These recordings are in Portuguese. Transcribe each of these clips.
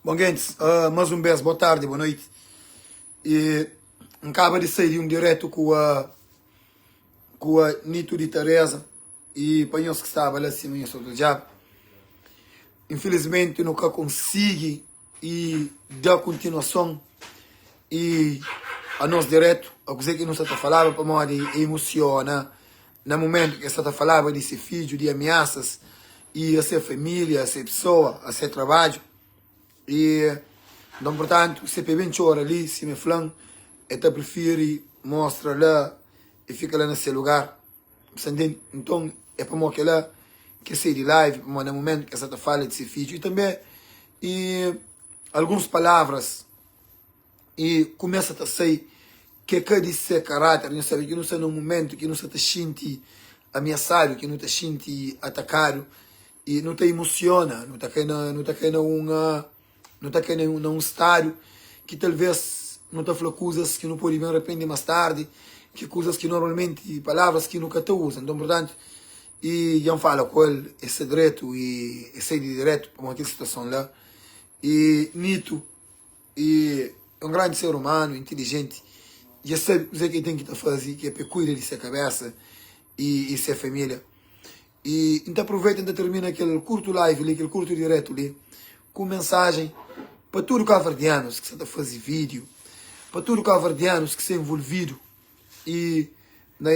Bom, gente, mais um beijo, boa tarde, boa noite. E acaba de sair um direto com a Nito de Teresa e para os que estavam lá acima em do diabo. Infelizmente, nunca consegui e dar continuação e a nosso direto, a coisa que nós está falando para modo de emociona no momento que está falando desse filho, de ameaças e a ser família, a ser pessoa, a ser trabalho. E, então, portanto, se bem chora ali, se me flan, eu prefiro mostrar lá e fica lá nesse lugar. Então, é para mostrar lá que sei de live, para no momento que essa fala desse vídeo. E também, algumas palavras, e começa a sair que de ser caráter, não sabe que não está num momento que não está sente ameaçado, que não está sente atacado, e não te emociona, não está querendo um estádio que talvez não está falando coisas que não pode me arrepender mais tarde, que coisas que normalmente, palavras que nunca te usam. Então, portanto, e já falo com ele, esse direto e esse direto para uma situação lá. E Nito, e é um grande ser humano, inteligente, já sabe o que tem que fazer, que é para cuidar de sua cabeça e sua família. E então aproveita e termina aquele curto live ali, aquele curto direto ali, com mensagem para todos os cabo-verdianos que estão a fazer vídeo, para todos os cabo-verdianos que estão envolvidos e na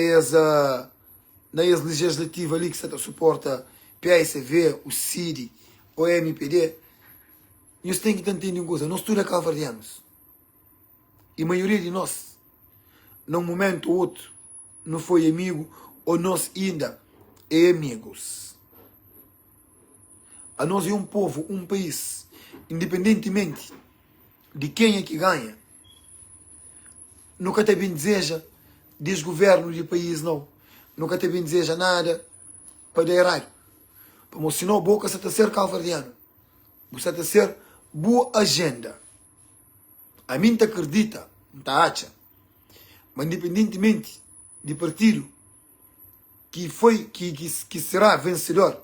legislativa ali que está a suporta PAICV, o CID, o MPD. Nós temos que entender uma coisa, nós todos é cabo-verdianos. E a maioria de nós, num momento ou outro, não foi amigo, ou nós ainda é amigos. A nós é um povo, um país, independentemente de quem é que ganha, nunca te bem deseja desgoverno de país, não. Nunca te bem deseja nada para dar errado. Para senão a boca você está a ser calvardiano. Você está a ser boa agenda. A mim te acredita, não te acha. Mas independentemente de partido que será vencedor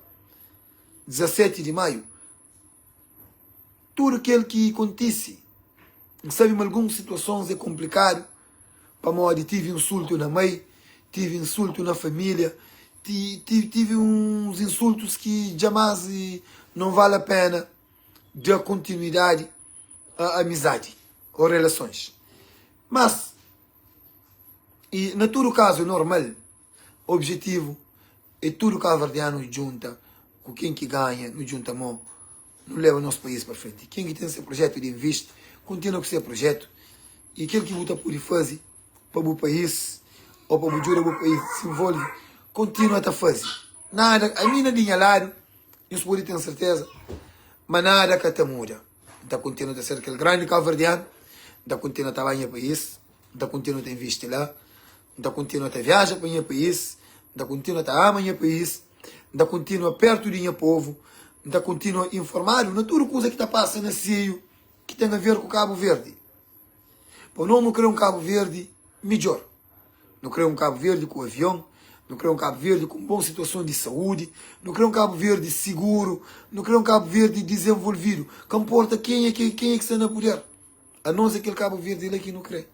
17 de maio, tudo aquele que acontece, sabe, em algumas situações é complicado, para modo tive insulto na mãe, tive insulto na família, tive uns insultos que jamais não vale a pena dar continuidade à amizade ou relações. Mas, e na todo caso normal, o objetivo é tudo cabo-verdiano junta, com quem que ganha, não junta a mão, não leva o nosso país para frente. Quem que tem esse projeto de investir, continua com esse projeto, e aquele que luta por fazer para o país, ou para o juro do país, se envolve, continua a fazer. Nada, a mim não é lado, isso pode ter certeza, mas nada que te muda. Então continua a ser aquele grande cabo-verdiano, então continua a trabalhar no país, então continua a investir lá, então continua a viajar para o país, então continua a amar o país, então continua perto do meu povo, então continua a informar de tudo coisa que está passando nesse seio, que tem a ver com o Cabo Verde. Por não querer um Cabo Verde melhor. Não querer um Cabo Verde com avião, não querer um Cabo Verde com boa situação de saúde, não querer um Cabo Verde seguro, não querer um Cabo Verde desenvolvido. Que importa quem é que está na poder. A nós aquele Cabo Verde ele aqui não crê.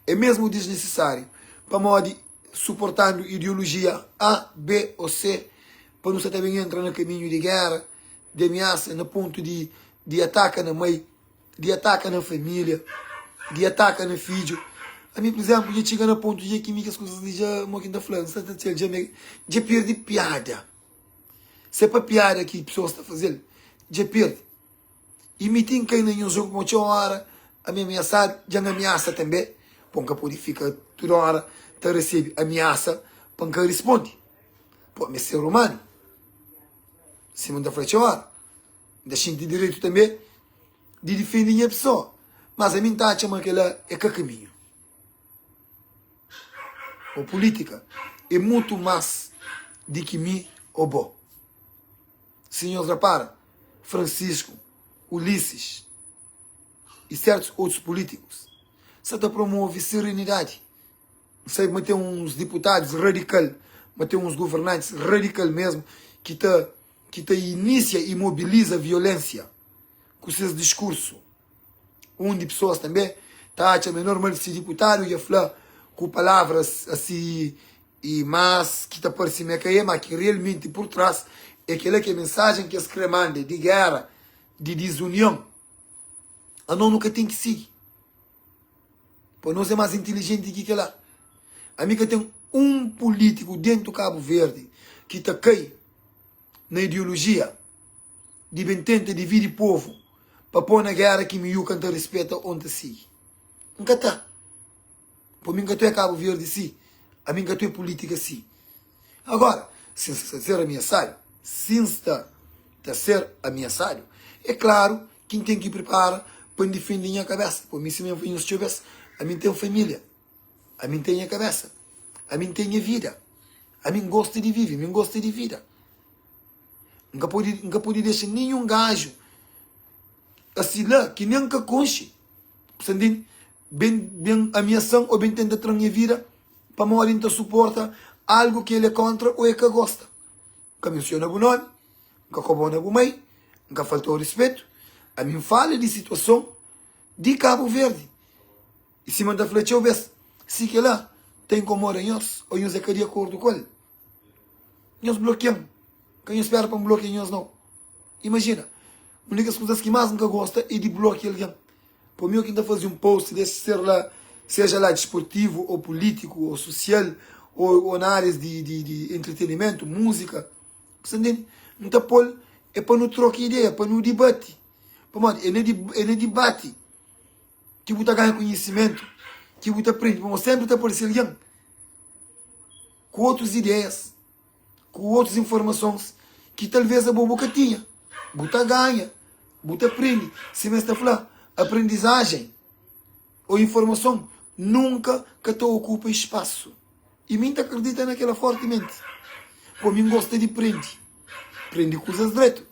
É mesmo desnecessário para modo suportando ideologia A, B ou C, para não também entrar no caminho de guerra, de ameaça, no ponto de ataque na mãe, de ataque na família, de ataque no filho. A mim, por exemplo, já chega no ponto de que as coisas já ainda falando, já perde piada. Se é para piada que as pessoas estão fazendo, já perde. E me tem que ir em um jogo com hora, a minha ameaçar, já me ameaça também. Porque pode ficar toda hora, te recebe ameaça, porque responde. Pô, mas ser humano. Se não está falando, deixa de direito também de defender a pessoa. Mas a mim está a chamar que ela é que caminho. A política é muito mais do que mim ou bom. Senhores, repara, Francisco, Ulisses e certos outros políticos, só te promove serenidade. Sei que tem uns deputados radicais, mas tem uns governantes radicais mesmo, que te inicia e mobiliza a violência com seus discursos. De pessoas também tá achando normal se deputado e falar com palavras assim, mas que está por cima mas que realmente por trás é aquela que é a mensagem que se manda de guerra, de desunião. A nós nunca tem que seguir. Para nós é mais inteligente que lá. A mim que tem um político dentro do Cabo Verde que está cai na ideologia de bem tenta dividir o povo para pôr na guerra que me canta respeita onde sigue. Nunca está. Por mim que tu é Cabo Verde sim. A mim que tu é política sim. Agora, se ser ameaçado, se está a ser ameaçado, é claro quem tem que preparar para defender a cabeça. Por mim se me venho se a mim tem família. A mim tem a cabeça. A mim tem a vida. A mim gosta de viver. A mim gosta de vida. Nunca pode deixar nenhum gajo assim lá, que nunca conche. Portanto, bem ameaçando ou bem tenta ter a minha vida para morrer então suporta algo que ele é contra ou é que gosta. Nunca menciona o nome, nunca roubou o meio, nunca faltou respeito. A mim fala de situação de Cabo Verde. E se manda flecha eu vejo, se que lá tem como morar em nós, ou nós é que de acordo com ele. Nós bloqueamos. Quem espera para bloquear nós não. Imagina, uma das coisas que mais nunca gosta é de bloquear alguém. Por mim, quem está fazendo um post desse ser lá, seja lá desportivo, ou político, ou social, ou na área de entretenimento, música, você entende? Não está pôr, é para não trocar ideia, para não debate. É no debate que você ganha conhecimento, que você aprende. Mas sempre está por ser alguém com outras ideias, com outras informações, que talvez a boca tinha. Você ganha, você aprende. Se você está falando, aprendizagem ou informação nunca que te ocupa espaço. E mim acredita naquela fortemente. Por mim gosta de prende coisas direito.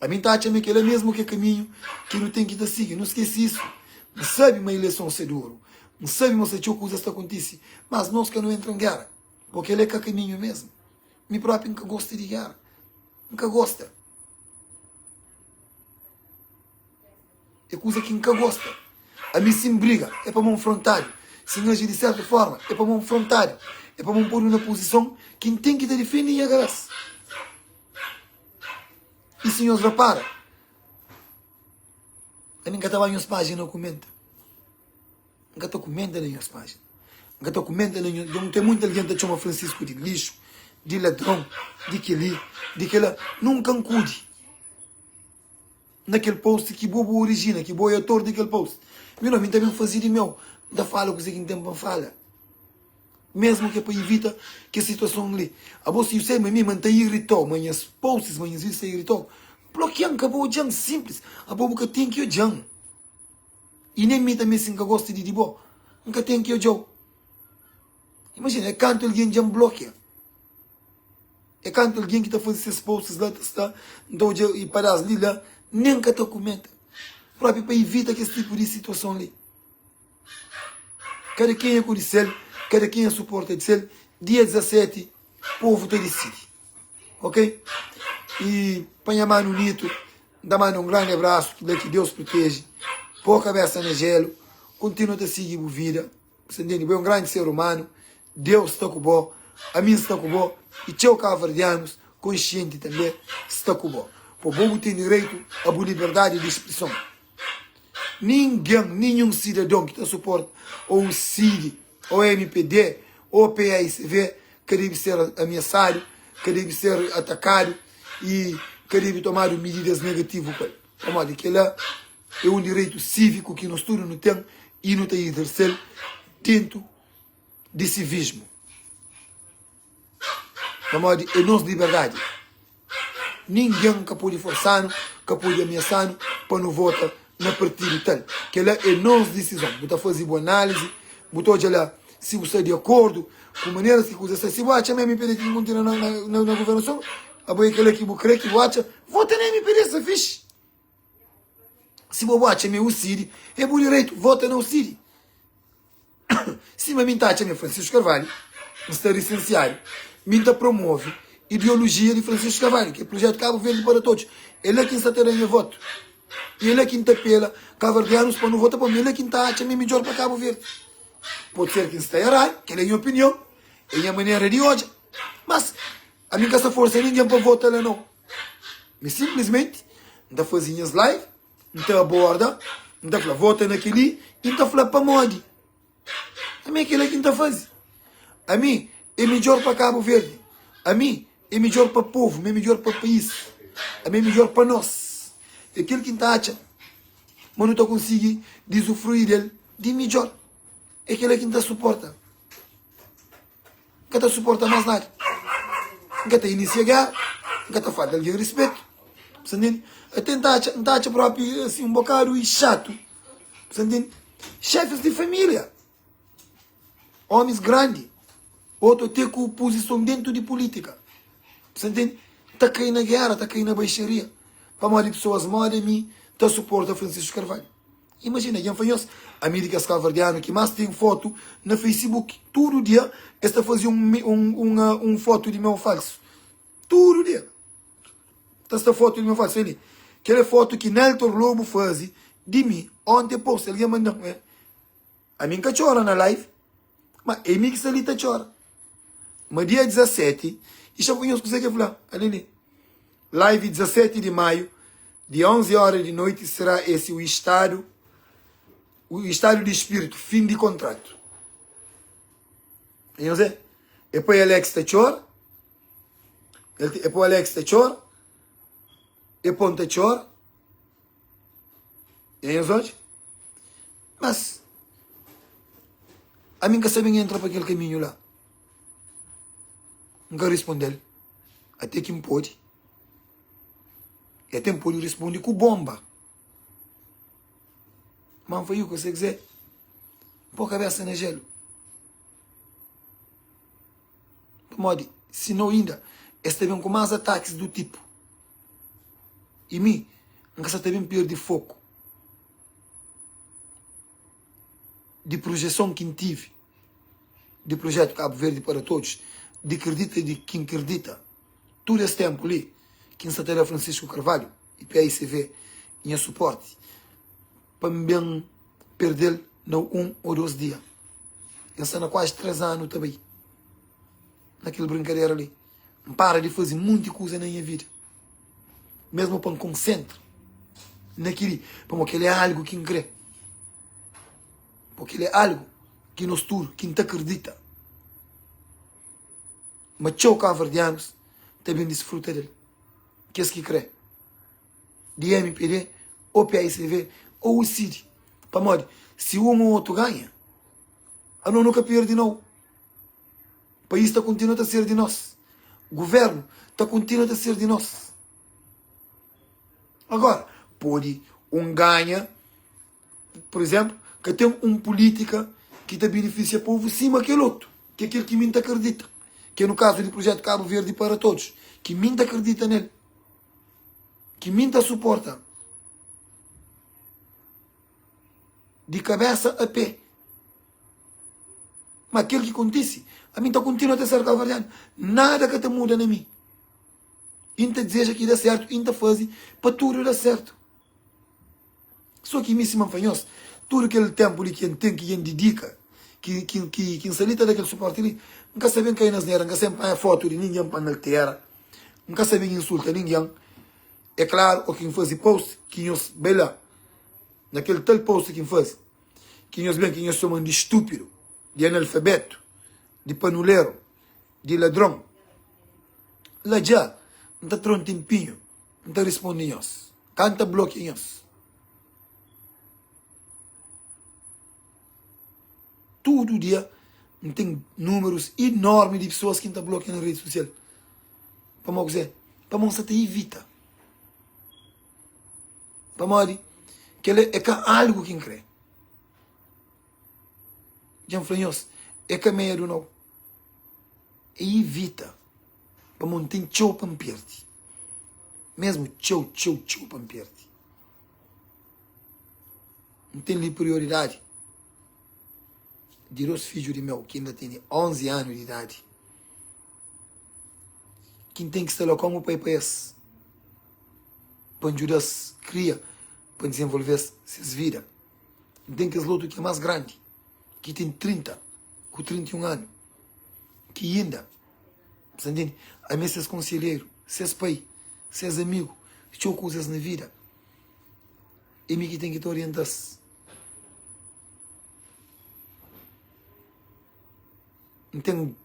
A mim está achando que ele é mesmo que caminho que não tem que te seguir. Não esquece isso. Não sabe uma eleição ser duro. Não sabe mas se coisas que acontecem. Mas nós que não entram em guerra. Porque ele é que caminho mesmo. Me próprio nunca gosta de guerra. Nunca gosta. É coisa que nunca gosta. A mim sim briga. É para me confrontar. Se agir de certa forma. É para me confrontar. É para me pôr numa posição que tem que te defender e agarrar-se. E senhores repara. Eu nunca estava em umas páginas, não comenta. Nunca estou comentando em umas páginas. Nunca estou comentando em umas. Tem muita gente que chama Francisco de lixo, de ladrão, de aquele, de aquela. Nunca acude. Naquele post que bobo origina, que boa é autor daquele post. Meu nome também fazia de meu. Da fala coisa que não tem para falar. Mesmo que é para evitar que a situação ali. A você, eu sei, mas me mantém irritou. Manhas posts, manhas vídeos se irritou. Bloqueando, acabou o jam simples. A boca tem que o jam. E nem me também assim que gosta de boa. Nunca tem que o jam. Imagina, é canto alguém jam bloqueia. É canto alguém que está fazendo esses posts lá, está, então, e para as ali lá, nunca está comenta. Próprio para evitar que esse tipo de situação ali. Cada quem é conhecido, cada quem é suporta de ser, dia 17, o povo te decide. Ok? E põe a mão no nito, dá mano um grande abraço, que Deus protege. Pôr a cabeça no gelo, continua a seguir a vida. Você entende? É um grande ser humano. Deus está com bom, a mim está com bom, e teu cabo-verdianos, consciente também, está com bom. O povo tem direito à boa liberdade de expressão. Ninguém, nenhum cidadão que está suporte ou o CID, ou MPD, ou PAICV, que deve ser ameaçado, que deve ser atacado e que deve tomar medidas negativas. Como que lá é um direito cívico que nós todos não temos e não tem exercer dentro de civismo. É nossa liberdade. Ninguém que pode forçar, que pode ameaçar para não votar na partida tal. Que ela é nossa decisão. Você fazer boa análise, você lá, se você está de acordo com a maneira que você está, se você acha mesmo MPD que continua na governação, a boia que ela que crê que você acha, vota na MPD, se fixe. Se você acha mesmo o Cid, é bom direito, vota no Cid. Se a mim está achando Francisco Carvalho, está licenciado, minta promove ideologia de Francisco Carvalho, que é o projeto Cabo Verde para todos. Ele é quem está tendo o voto. E ele é quem está pela, cabo-verdianos para não votar para mim, ele é quem está achando melhor para Cabo Verde. Pode ser que está errado, que é a minha opinião, é a minha maneira de hoje. Mas, a minha essa força ninguém para votar lá não. Mas simplesmente, não fazia as live, não aborda, não fala, vota naquele, e não fala para Modi. A mim aquilo é quem está fazendo. A mim é melhor para Cabo Verde. A mim é melhor para o povo, é melhor para o país. A mim é melhor para nós. É aquilo que está achando. Mas não está conseguindo usufruir dele de melhor. É aquele que não suporta. Não está suporta mais nada. Não está iniciar, não está falta de respeito. Até não está próprio assim, um bocado e chato. Chefes de família. Homens grandes. Outro tem com posição dentro de política. Está caindo na guerra, está caindo na baixaria. Para mais pessoas morrem de mim, está suporta Francisco Carvalho. Imagina, quem foi a mídia cabo-verdiana que mais tem foto no Facebook. Todo dia, esta fazia um foto de meu falso. Todo dia. Esta foto de meu falso. Ele, aquela foto que Nelton Lobo faz de mim, ontem posta, ele mandou. A mim que chora na live, mas é mim que está ali, chora. Mas dia 17, e já conheço o que você quer falar. Ali, live 17 de maio, de 11 horas de noite, será esse o estado de espírito, fim de contrato. E você? E depois Alex te chora. E depois Alex te chora. E depois te chora. E você? Mas, a mim que sabem entrar para aquele caminho lá. Nunca responder. Até que me pode. E até me pode responder com bomba. Mas foi o que você quiser. Pôr a cabeça no gelo. Modi, se não ainda, este vem com mais ataques do tipo. E mim, nunca se teve perder foco. De projeção que tive. De projeto Cabo Verde para todos. De acredita de quem acredita. Todo esse tempo ali, quem se teve Francisco Carvalho e PICV em suporte. Para bem perder não 1 ou 2 dias. Eu estou há quase 3 anos também. Naquela brincadeira ali. Não para de fazer muita coisa na minha vida. Mesmo para me concentrar naquilo. Porque ele é algo que crê. Porque ele é algo que nos tudo, que não acredita. Mas tchau cabo-verdianos também desfruta dele. Que é isso que crê. De MPD, ou PICV, ou o CID. Para morrer. Se um ou outro ganha, a não nunca perde não. O país está continuando a ser de nós. O governo está continuando a ser de nós. Agora, pode um ganha, por exemplo, que tem um política que te beneficia o povo cima aquele outro. Que é aquele que minta acredita. Que é no caso do projeto Cabo Verde para todos. Que minta acredita nele. Que minta suporta. De cabeça a pé. Mas aquilo que acontece, a mim está continuando a ser cabo-verdiano. Nada que te muda na mim. Ainda deseja que dê certo, ainda faz para tudo dar certo. Só que me se manfanhou-se. Tudo aquele tempo ali que tem, que dedica, que salita daquele suporte ali, nunca sabem cair nas neiras, nunca sabem a foto de ninguém para na terra, nunca sabem insultar ninguém. É claro, o que faz post, que nos bela, naquele tal post que faz, que nos bem, que nos chamam de estúpido, de analfabeto, de panuleiro, de ladrão. Lá já, não está tendo um tempinho, não está respondendo. Canta bloqueios. Todo dia tem números enormes de pessoas que estão bloqueando na rede social. Para eu dizer, para você te evita. Para morrer, que ele é algo que crê. Já falamos, é que medo não. E evita. Para não ter tchau para me perder. Mesmo tchau para me perder. Não tem ali prioridade. De os filhos de meu, que ainda tem 11 anos de idade. Quem tem que estar lá como pai para esse. Para ajudar cria para desenvolver suas vidas. Tem que outro que é mais grande, que tem 30, com 31 anos, que ainda, você entende? A mim, seus conselheiros, seus pai, seus amigos, deixou coisas na vida. E mim que tem que te orientar-se. Tenho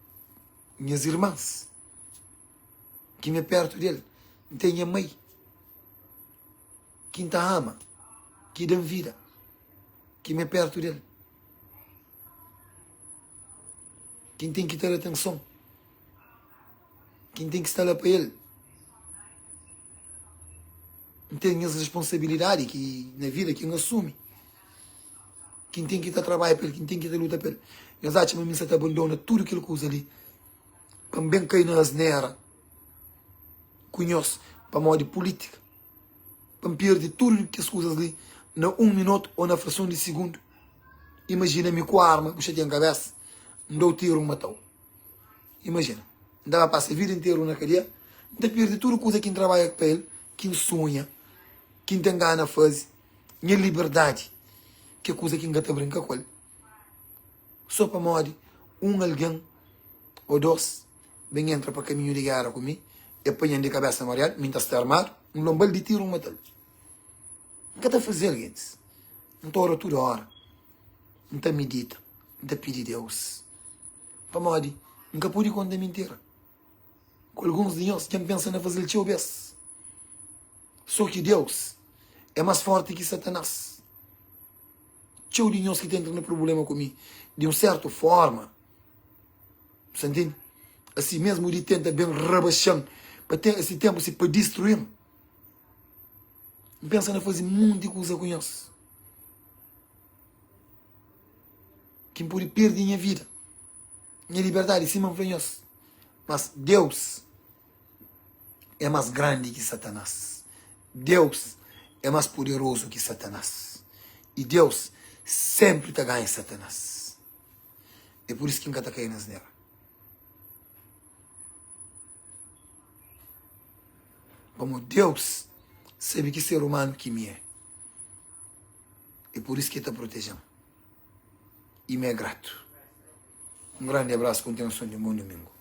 minhas irmãs, que me perto dele. Tenho a mãe, que te ama, que dá vida, que me perto dele. Quem tem que ter atenção, quem tem que estar lá para ele. Tem as responsabilidades que, na vida, quem assume. Quem tem que estar a trabalhar para ele, quem tem que estar a lutar para ele. Mas acho que a mim se abandona tudo aquilo que usa ali. Para bem cair na asneira. Conhece, para modo de política. Para perder tudo que as coisas ali, na 1 minuto ou na fração de segundo. Imagina-me com a arma, puxa-te em cabeça, me dou tiro, matou. Imagina, andava a passar a vida inteira na cadeia, de perder tudo coisa que trabalha para ele, quem sonha, quem tem gana fazer, minha liberdade, que é coisa que ainda brinca com ele. Só para modo, alguém ou dois, bem entra para caminho de guerra comigo, e apanha de cabeça mariado, me está armado, um lombal de tiro, matou. O que está a fazer, gente? Não está a orar toda hora. Não está a medita, não está a pedir Deus. Para modo, nunca pude contar mentira. Com alguns de nós, quem pensa na fazer o teu bem. Só que Deus é mais forte que Satanás. Teu de nós que tem um problema comigo, de uma certa forma, você entende? Assim mesmo ele tenta bem rebaixando, para ter esse tempo assim, para destruir. Não pensa na fazer muita coisa com nós. Quem pode perder minha vida, minha liberdade, em cima de nós. Mas Deus é mais grande que Satanás. Deus é mais poderoso que Satanás. E Deus sempre está ganhando Satanás. É por isso que nunca está caindo nas nela. Como Deus sabe que ser humano que me é. É por isso que está protegendo. E me é grato. Um grande abraço, continuação de um bom domingo.